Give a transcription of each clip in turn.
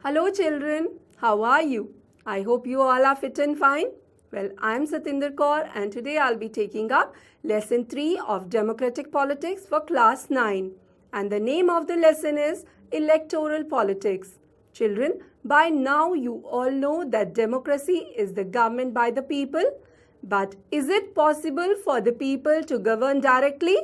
Hello children, how are you? I hope you all are fit and fine. Well, I'm Satinder Kaur and today I'll be taking up lesson 3 of Democratic Politics for class 9. And the name of the lesson is Electoral Politics. Children, by now you all know that democracy is the government by the people. But is it possible for the people to govern directly?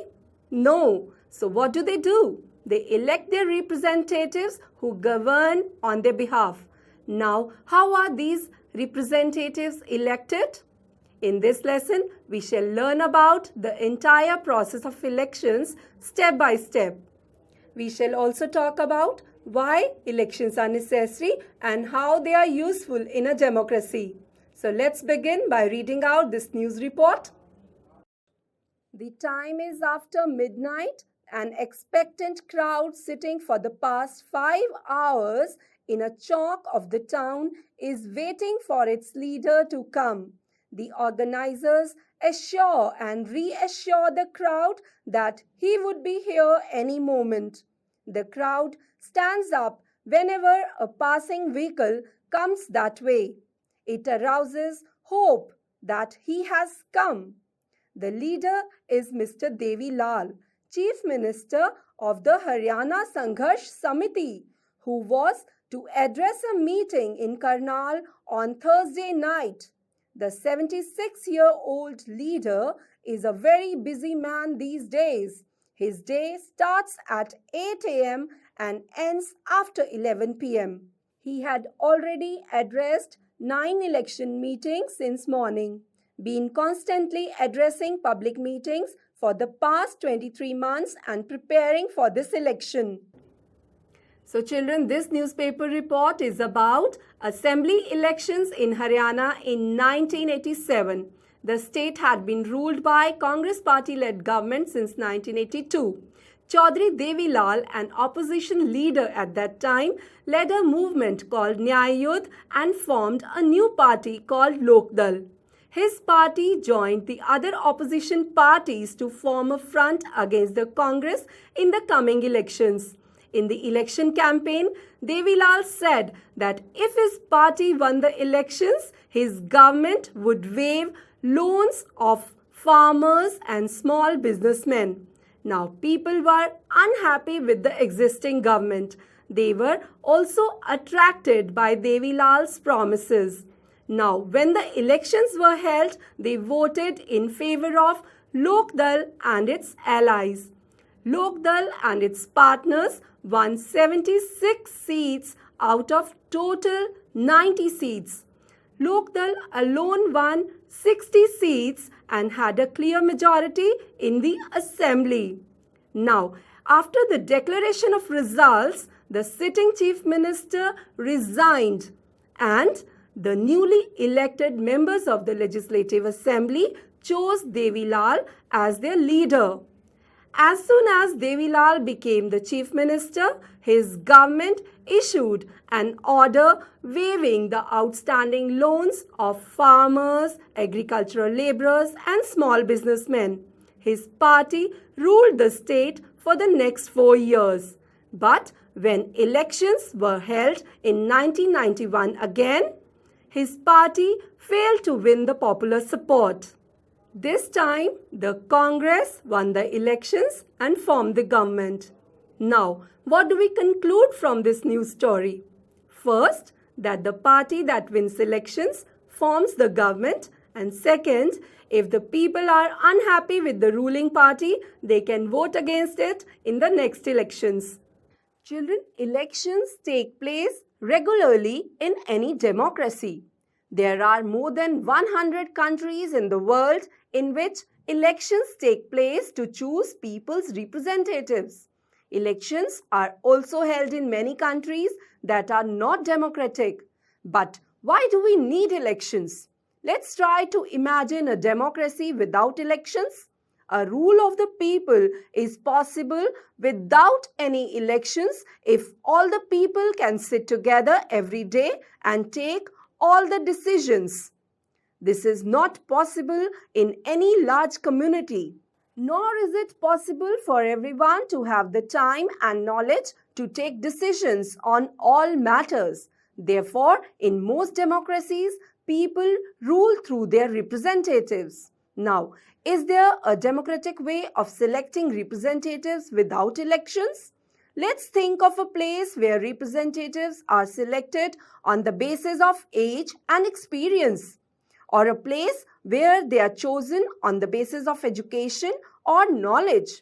No. So what do? They elect their representatives who govern on their behalf. Now, how are these representatives elected? In this lesson, we shall learn about the entire process of elections step by step. We shall also talk about why elections are necessary and how they are useful in a democracy. So let's begin by reading out this news report. The time is after midnight. An expectant crowd sitting for the past 5 hours in a chalk of the town is waiting for its leader to come. The organizers assure and reassure the crowd that he would be here any moment. The crowd stands up whenever a passing vehicle comes that way. It arouses hope that he has come. The leader is Mr. Devi Lal, Chief Minister of the Haryana Sangharsh Samiti, who was to address a meeting in Karnal on Thursday night. The 76-year-old leader is a very busy man these days. His day starts at 8 a.m. and ends after 11 p.m. He had already addressed 9 election meetings since morning, been constantly addressing public meetings for the past 23 months and preparing for this election. So children, this newspaper report is about assembly elections in Haryana in 1987. The state had been ruled by Congress party-led government since 1982. Chaudhry Devi Lal, an opposition leader at that time, led a movement called Nyay Yudh and formed a new party called Lok Dal. His party joined the other opposition parties to form a front against the Congress in the coming elections. In the election campaign, Devi Lal said that if his party won the elections, his government would waive loans of farmers and small businessmen. Now, people were unhappy with the existing government. They were also attracted by Devi Lal's promises. Now, when the elections were held, they voted in favor of Lok Dal and its allies. Lok Dal and its partners won 76 seats out of total 90 seats. Lok Dal alone won 60 seats and had a clear majority in the assembly. Now, after the declaration of results, the sitting chief minister resigned and the newly elected members of the Legislative Assembly chose Devi Lal as their leader. As soon as Devi Lal became the chief minister, his government issued an order waiving the outstanding loans of farmers, agricultural laborers and small businessmen. His party ruled the state for the next 4 years. But when elections were held in 1991 again, his party failed to win the popular support. This time, the Congress won the elections and formed the government. Now, what do we conclude from this news story? First, that the party that wins elections forms the government, and second, if the people are unhappy with the ruling party, they can vote against it in the next elections. Children, elections take place regularly in any democracy. There are more than 100 countries in the world in which elections take place to choose people's representatives. Elections are also held in many countries that are not democratic. But why do we need elections? Let's try to imagine a democracy without elections. A rule of the people is possible without any elections if all the people can sit together every day and take all the decisions. This is not possible in any large community. Nor is it possible for everyone to have the time and knowledge to take decisions on all matters. Therefore, in most democracies, people rule through their representatives. Now, is there a democratic way of selecting representatives without elections? Let's think of a place where representatives are selected on the basis of age and experience, or a place where they are chosen on the basis of education or knowledge.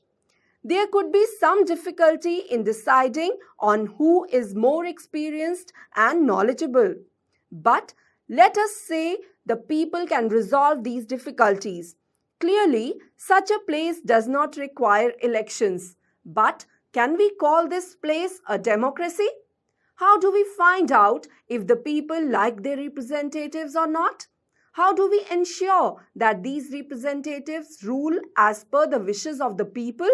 There could be some difficulty in deciding on who is more experienced and knowledgeable. But let us say the people can resolve these difficulties. Clearly, such a place does not require elections. But can we call this place a democracy? How do we find out if the people like their representatives or not? How do we ensure that these representatives rule as per the wishes of the people?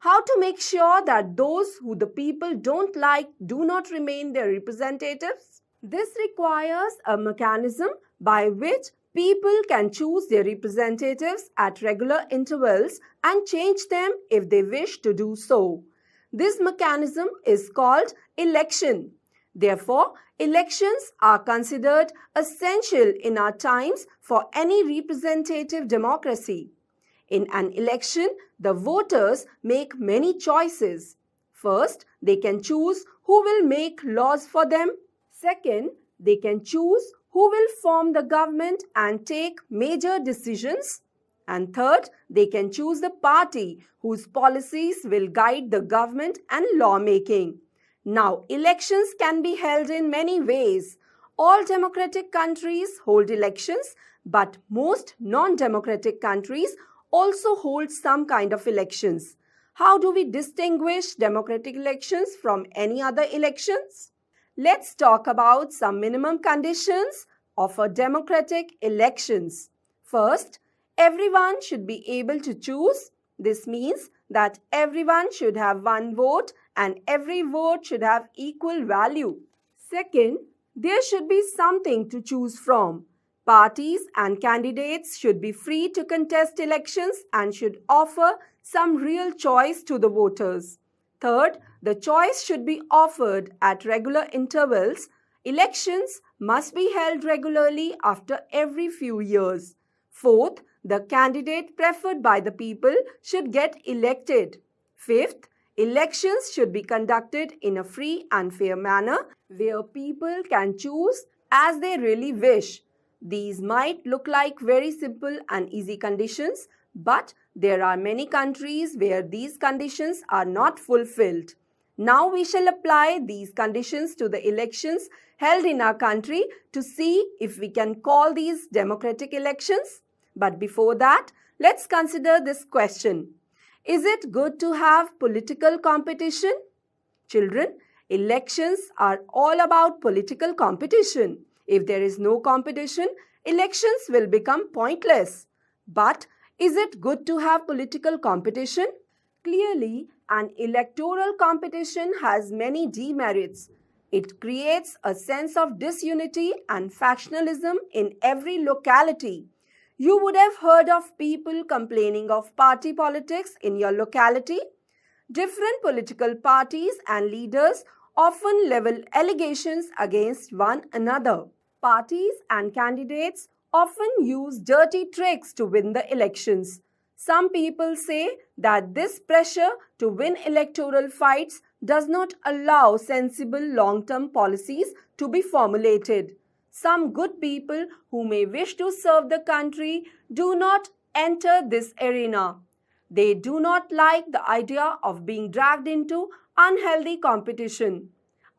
How to make sure that those who the people don't like do not remain their representatives? This requires a mechanism by which people can choose their representatives at regular intervals and change them if they wish to do so. This mechanism is called election. Therefore, elections are considered essential in our times for any representative democracy. In an election, the voters make many choices. First, they can choose who will make laws for them. Second, they can choose who will form the government and take major decisions. And third, they can choose the party whose policies will guide the government and lawmaking. Now, elections can be held in many ways. All democratic countries hold elections, but most non-democratic countries also hold some kind of elections. How do we distinguish democratic elections from any other elections? Let's talk about some minimum conditions of a democratic elections. First, everyone should be able to choose. This means that everyone should have one vote and every vote should have equal value. Second, there should be something to choose from. Parties and candidates should be free to contest elections and should offer some real choice to the voters. Third, the choice should be offered at regular intervals. Elections must be held regularly after every few years. Fourth, the candidate preferred by the people should get elected. Fifth, elections should be conducted in a free and fair manner where people can choose as they really wish. These might look like very simple and easy conditions, but there are many countries where these conditions are not fulfilled. Now we shall apply these conditions to the elections held in our country to see if we can call these democratic elections. But before that, let's consider this question. Is it good to have political competition? Children, elections are all about political competition. If there is no competition, elections will become pointless. But is it good to have political competition? Clearly, an electoral competition has many demerits. It creates a sense of disunity and factionalism in every locality. You would have heard of people complaining of party politics in your locality. Different political parties and leaders often level allegations against one another. Parties and candidates often use dirty tricks to win the elections. Some people say that this pressure to win electoral fights does not allow sensible long-term policies to be formulated. Some good people who may wish to serve the country do not enter this arena. They do not like the idea of being dragged into unhealthy competition.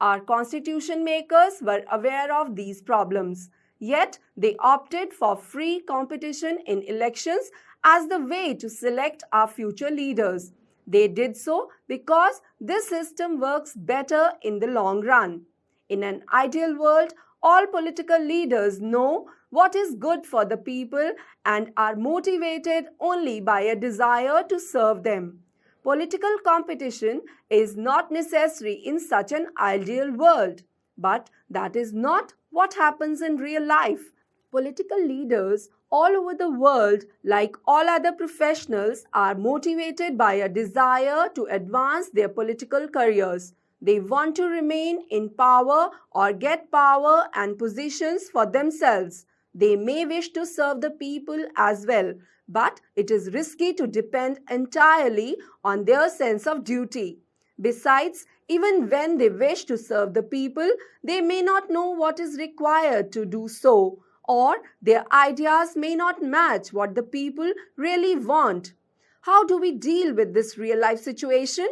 Our constitution makers were aware of these problems, yet they opted for free competition in elections as the way to select our future leaders. They did so because this system works better in the long run. In an ideal world, all political leaders know what is good for the people and are motivated only by a desire to serve them. Political competition is not necessary in such an ideal world, but that is not what happens in real life. Political leaders all over the world, like all other professionals, are motivated by a desire to advance their political careers. They want to remain in power or get power and positions for themselves. They may wish to serve the people as well, but it is risky to depend entirely on their sense of duty. Besides, even when they wish to serve the people, they may not know what is required to do so, or their ideas may not match what the people really want. How do we deal with this real life situation?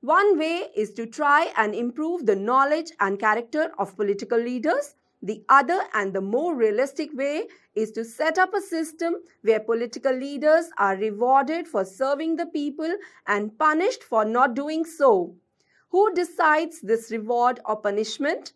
One way is to try and improve the knowledge and character of political leaders. The other and the more realistic way is to set up a system where political leaders are rewarded for serving the people and punished for not doing so. Who decides this reward or punishment?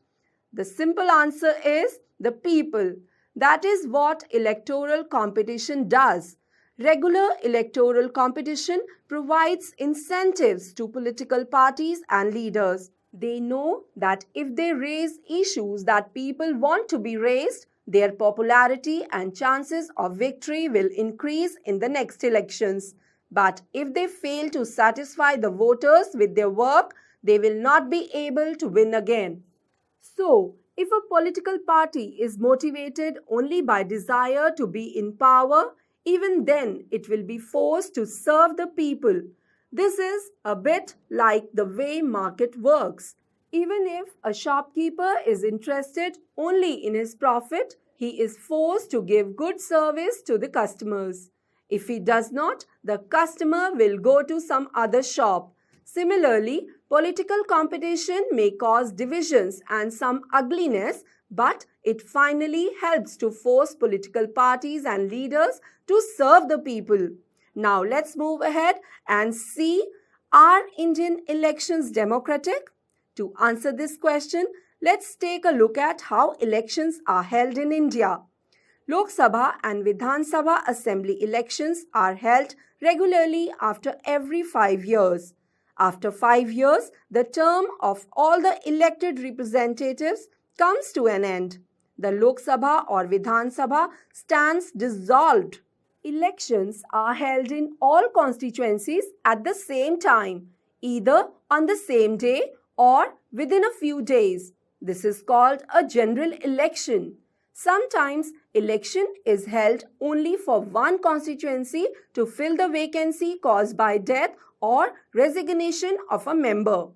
The simple answer is the people. That is what electoral competition does. Regular electoral competition provides incentives to political parties and leaders. They know that if they raise issues that people want to be raised, their popularity and chances of victory will increase in the next elections. But if they fail to satisfy the voters with their work, they will not be able to win again. So, if a political party is motivated only by desire to be in power, even then it will be forced to serve the people. This is a bit like the way market works. Even if a shopkeeper is interested only in his profit, he is forced to give good service to the customers. If he does not, the customer will go to some other shop. Similarly, political competition may cause divisions and some ugliness, but it finally helps to force political parties and leaders to serve the people. Now let's move ahead and see, are Indian elections democratic? To answer this question, let's take a look at how elections are held in India. Lok Sabha and Vidhan Sabha assembly elections are held regularly after every 5 years. After 5 years, the term of all the elected representatives comes to an end. The Lok Sabha or Vidhan Sabha stands dissolved. Elections are held in all constituencies at the same time, either on the same day or within a few days. This is called a general election. Sometimes election is held only for one constituency to fill the vacancy caused by death or resignation of a member.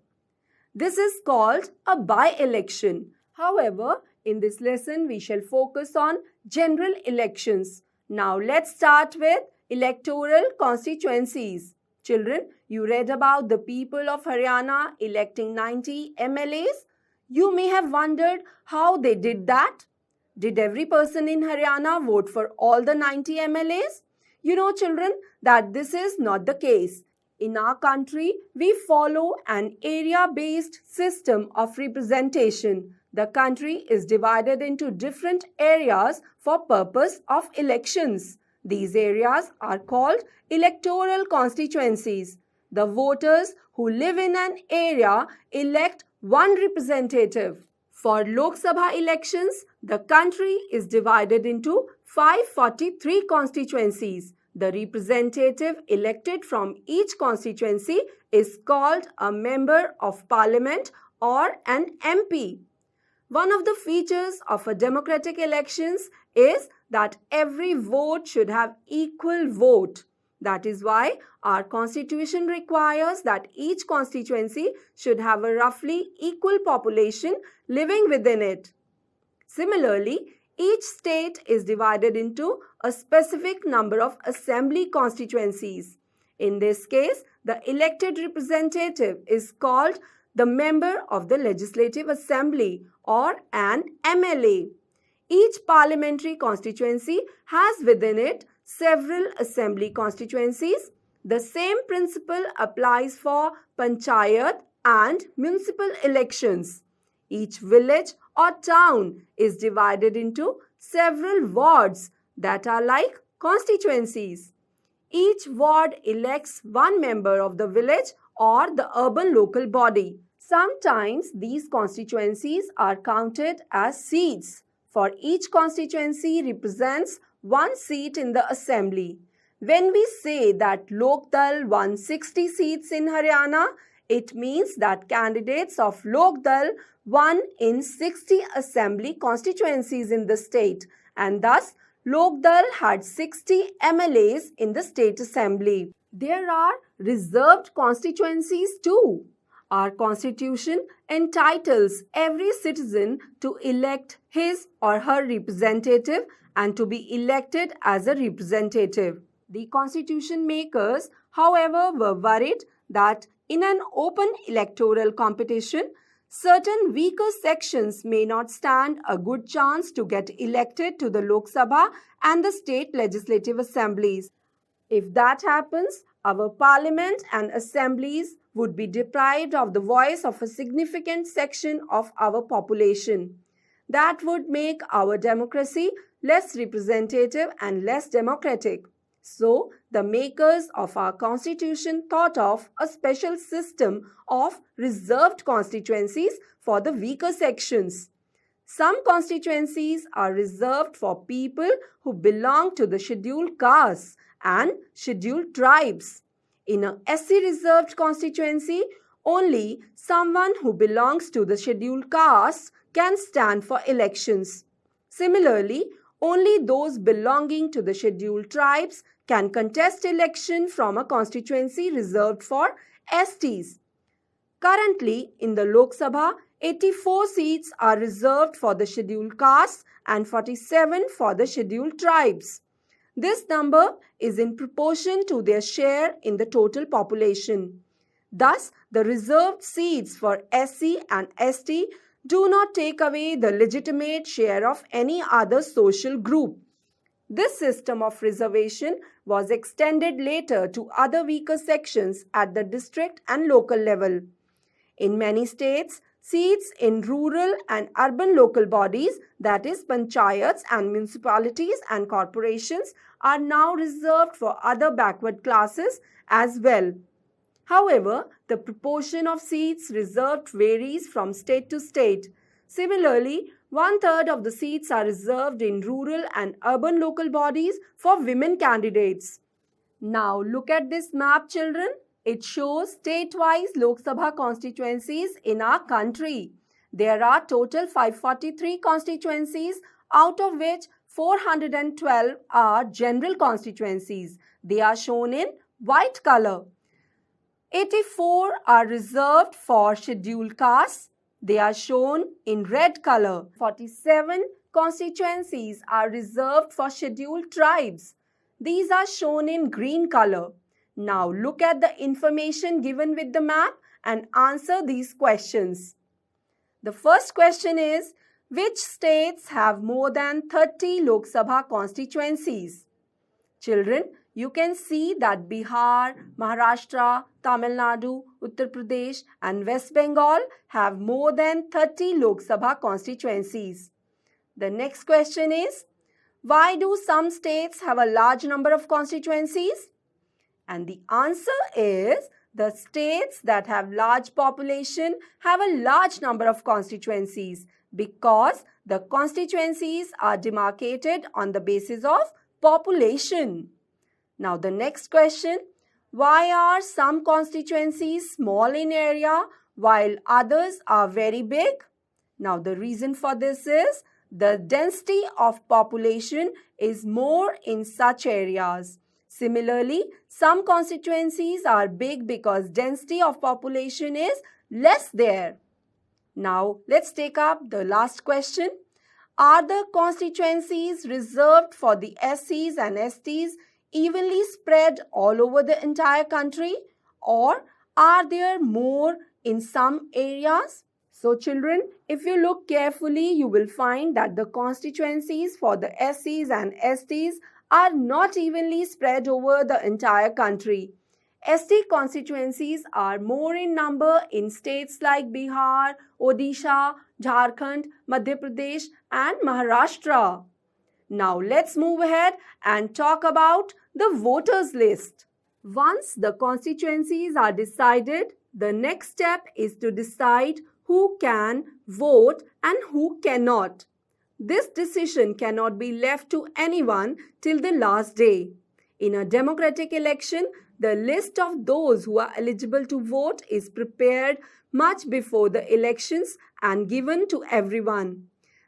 This is called a by-election. However, in this lesson we shall focus on general elections. Now let's start with electoral constituencies. Children, you read about the people of Haryana electing 90 MLAs. You may have wondered how they did that. Did every person in Haryana vote for all the 90 MLAs? You know, children, that this is not the case. In our country, we follow an area-based system of representation. The country is divided into different areas for purpose of elections. These areas are called electoral constituencies. The voters who live in an area elect one representative. For Lok Sabha elections, the country is divided into 543 constituencies. The representative elected from each constituency is called a member of parliament or an MP. One of the features of a democratic elections is that every vote should have equal vote. That is why our constitution requires that each constituency should have a roughly equal population living within it. Similarly, each state is divided into a specific number of assembly constituencies. In this case, the elected representative is called the member of the Legislative Assembly or an MLA. Each parliamentary constituency has within it several assembly constituencies. The same principle applies for panchayat and municipal elections. Each village or town is divided into several wards that are like constituencies. Each ward elects one member of the village or the urban local body. Sometimes these constituencies are counted as seats, for each constituency represents one seat in the assembly. When we say that Lok Dal won 60 seats in Haryana, It means that candidates of Lok Dal won in 60 assembly constituencies in the state, and thus Lok Dal had 60 MLAs in the state assembly. There are reserved constituencies too. Our constitution entitles every citizen to elect his or her representative and to be elected as a representative. The constitution makers, however, were worried that in an open electoral competition, certain weaker sections may not stand a good chance to get elected to the Lok Sabha and the state legislative assemblies. If that happens, our parliament and assemblies would be deprived of the voice of a significant section of our population. That would make our democracy less representative and less democratic. So, the makers of our constitution thought of a special system of reserved constituencies for the weaker sections. Some constituencies are reserved for people who belong to the scheduled castes and scheduled tribes. In a SC reserved constituency, only someone who belongs to the scheduled caste can stand for elections. Similarly, only those belonging to the scheduled tribes can contest election from a constituency reserved for STs. Currently, in the Lok Sabha, 84 seats are reserved for the scheduled castes and 47 for the scheduled tribes. This number is in proportion to their share in the total population. Thus, the reserved seats for SC and ST do not take away the legitimate share of any other social group. This system of reservation was extended later to other weaker sections at the district and local level. In many states, seats in rural and urban local bodies, that is panchayats and municipalities and corporations, are now reserved for other backward classes as well. However, the proportion of seats reserved varies from state to state. Similarly, 1/3 of the seats are reserved in rural and urban local bodies for women candidates. Now look at this map, children. It shows state-wise Lok Sabha constituencies in our country. There are total 543 constituencies, out of which 412 are general constituencies. They are shown in white color. 84 are reserved for scheduled castes. They are shown in red color. 47 constituencies are reserved for scheduled tribes. These are shown in green color. Now look at the information given with the map and answer these questions. The first question is, which states have more than 30 Lok Sabha constituencies? Children, you can see that Bihar, Maharashtra, Tamil Nadu, Uttar Pradesh and West Bengal have more than 30 Lok Sabha constituencies. The next question is, why do some states have a large number of constituencies? And the answer is, the states that have large population have a large number of constituencies because the constituencies are demarcated on the basis of population. Now the next question, why are some constituencies small in area while others are very big? Now the reason for this is the density of population is more in such areas. Similarly, some constituencies are big because density of population is less there. Now let's take up the last question. Are the constituencies reserved for the SCs and STs evenly spread all over the entire country, or are there more in some areas? So children, if you look carefully, you will find that the constituencies for the SCs and STs are not evenly spread over the entire country. ST constituencies are more in number in states like Bihar, Odisha, Jharkhand, Madhya Pradesh and Maharashtra. Now let's move ahead and talk about the voters list. Once the constituencies are decided, the next step is to decide who can vote and who cannot. This decision cannot be left to anyone till the last day. In a democratic election, The list of those who are eligible to vote is prepared much before the elections and given to everyone.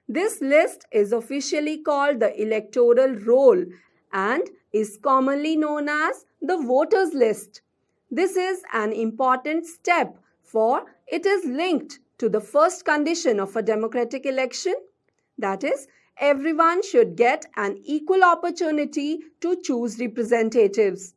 This list is officially called the Electoral Roll and is commonly known as the voters list. This is an important step, for it is linked to the first condition of a democratic election, that is, everyone should get an equal opportunity to choose representatives.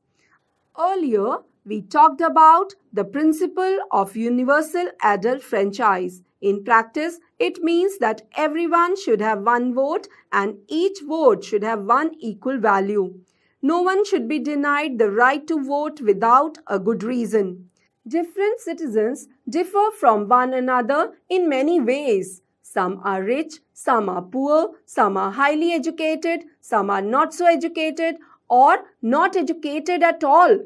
Earlier, we talked about the principle of universal adult franchise. In practice, it means that everyone should have one vote and each vote should have one equal value. No one should be denied the right to vote without a good reason. Different citizens differ from one another in many ways. Some are rich, some are poor, some are highly educated, some are not so educated or not educated at all.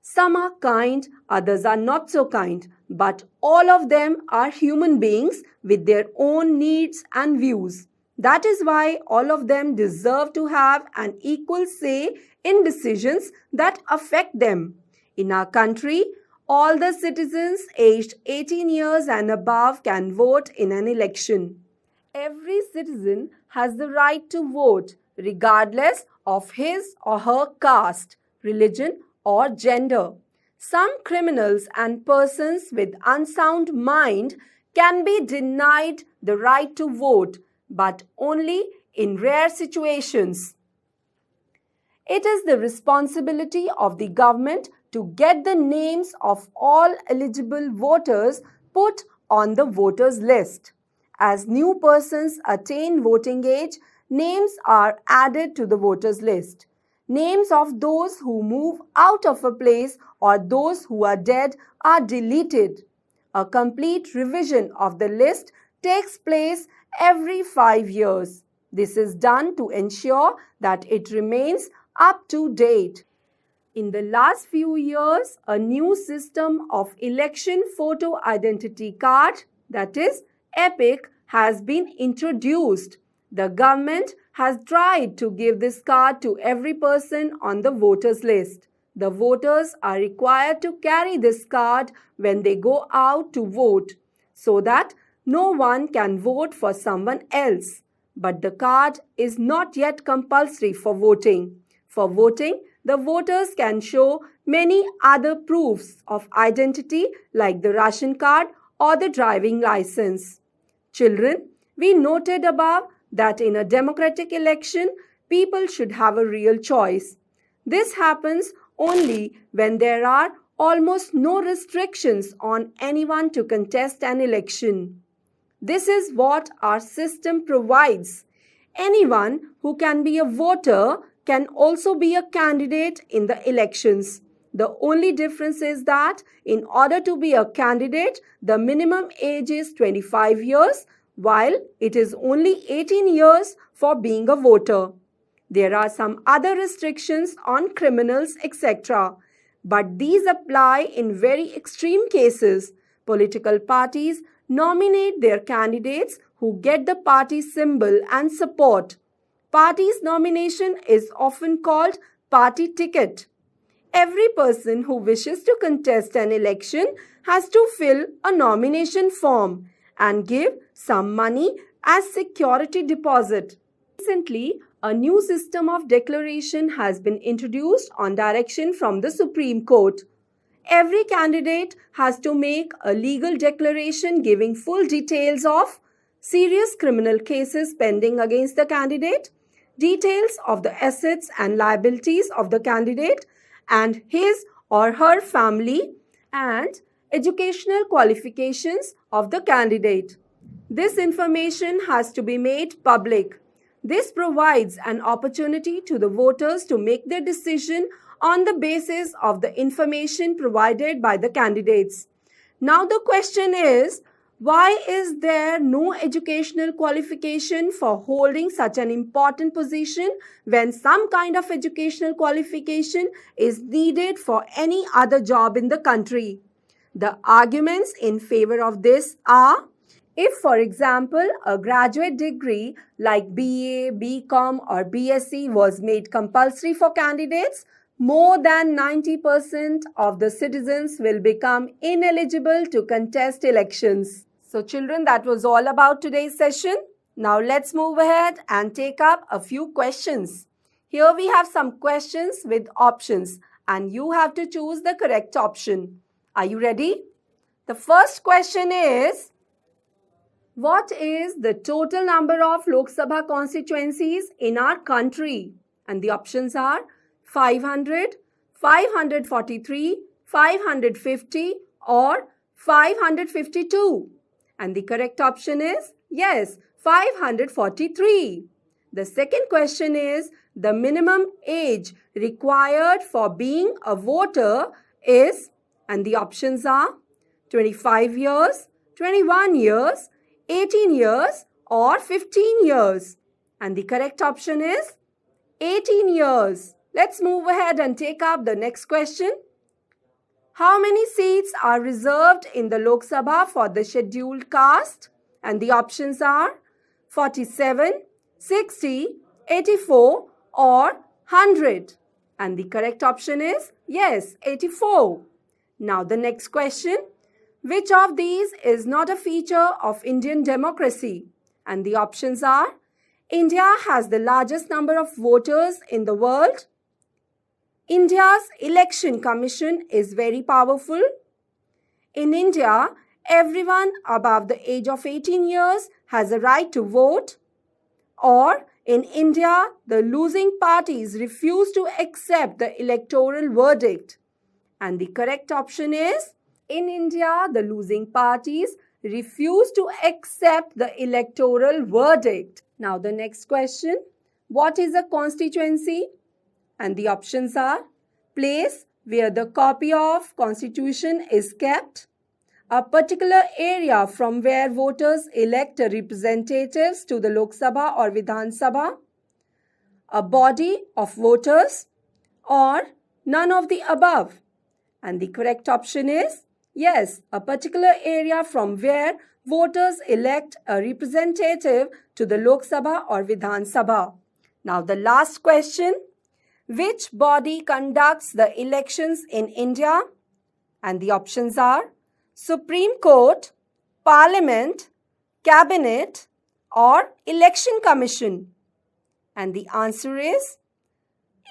Some are kind, others are not so kind, but all of them are human beings with their own needs and views. That is why all of them deserve to have an equal say in decisions that affect them. In our country, all the citizens aged 18 years and above can vote in an election. Every citizen has the right to vote regardless of his or her caste, religion, or gender. Some criminals and persons with unsound mind can be denied the right to vote, but only in rare situations. It is the responsibility of the government to get the names of all eligible voters put on the voters list. As new persons attain voting age, names are added to the voters list. Names of those who move out of a place or those who are dead are deleted. A complete revision of the list takes place every 5 years. This is done to ensure that it remains up to date. In the last few years, a new system of election photo identity card, that is EPIC, has been introduced. The government has tried to give this card to every person on the voters list. The voters are required to carry this card when they go out to vote, so that no one can vote for someone else. But the card is not yet compulsory for voting. For voting, the voters can show many other proofs of identity like the ration card or the driving license. Children, we noted above that in a democratic election, people should have a real choice. This happens only when there are almost no restrictions on anyone to contest an election. This is what our system provides. Anyone who can be a voter can also be a candidate in the elections. The only difference is that in order to be a candidate, the minimum age is 25 years, while it is only 18 years for being a voter. There are some other restrictions on criminals, etc. But these apply in very extreme cases. Political parties nominate their candidates who get the party symbol and support. Party's nomination is often called party ticket. Every person who wishes to contest an election has to fill a nomination form and give some money as security deposit. Recently, a new system of declaration has been introduced on direction from the Supreme Court. Every candidate has to make a legal declaration giving full details of serious criminal cases pending against the candidate, details of the assets and liabilities of the candidate and his or her family, and educational qualifications of the candidate. This information has to be made public. This provides an opportunity to the voters to make their decision on the basis of the information provided by the candidates. Now the question is, why is there no educational qualification for holding such an important position when some kind of educational qualification is needed for any other job in the country? The arguments in favor of this are, if, for example, a graduate degree like BA, BCom or BSc was made compulsory for candidates, more than 90% of the citizens will become ineligible to contest elections. So children, that was all about today's session. Now let's move ahead and take up a few questions. Here we have some questions with options and you have to choose the correct option. Are you ready? The first question is, what is the total number of Lok Sabha constituencies in our country? And the options are 500, 543, 550 or 552. And the correct option is, yes, 543. The second question is, the minimum age required for being a voter is, and the options are 25 years, 21 years, 18 years or 15 years. And the correct option is 18 years. Let's move ahead and take up the next question. How many seats are reserved in the Lok Sabha for the scheduled caste? And the options are 47, 60, 84 or 100. And the correct option is, yes, 84. Now the next question. Which of these is not a feature of Indian democracy? And the options are, India has the largest number of voters in the world. India's election commission is very powerful. In India, everyone above the age of 18 years has a right to vote. Or in India, the losing parties refuse to accept the electoral verdict. And the correct option is, in India, the losing parties refuse to accept the electoral verdict. Now the next question. What is a constituency? And the options are, place where the copy of constitution is kept, a particular area from where voters elect representatives to the Lok Sabha or Vidhan Sabha, a body of voters, or none of the above. And the correct option is, yes, a particular area from where voters elect a representative to the Lok Sabha or Vidhan Sabha. Now the last question. Which body conducts the elections in India? And the options are Supreme Court, Parliament, Cabinet or Election Commission. And the answer is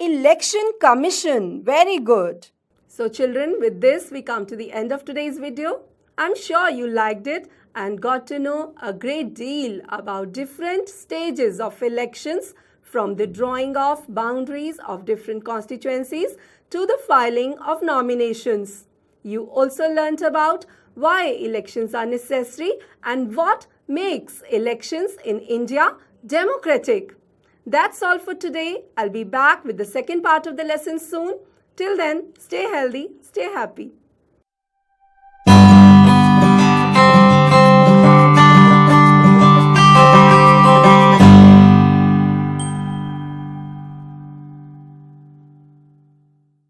Election Commission. Very good. So children, with this we come to the end of today's video. I'm sure you liked it and got to know a great deal about different stages of elections, from the drawing of boundaries of different constituencies to the filing of nominations. You also learnt about why elections are necessary and what makes elections in India democratic. That's all for today. I'll be back with the second part of the lesson soon. Till then, stay healthy, stay happy.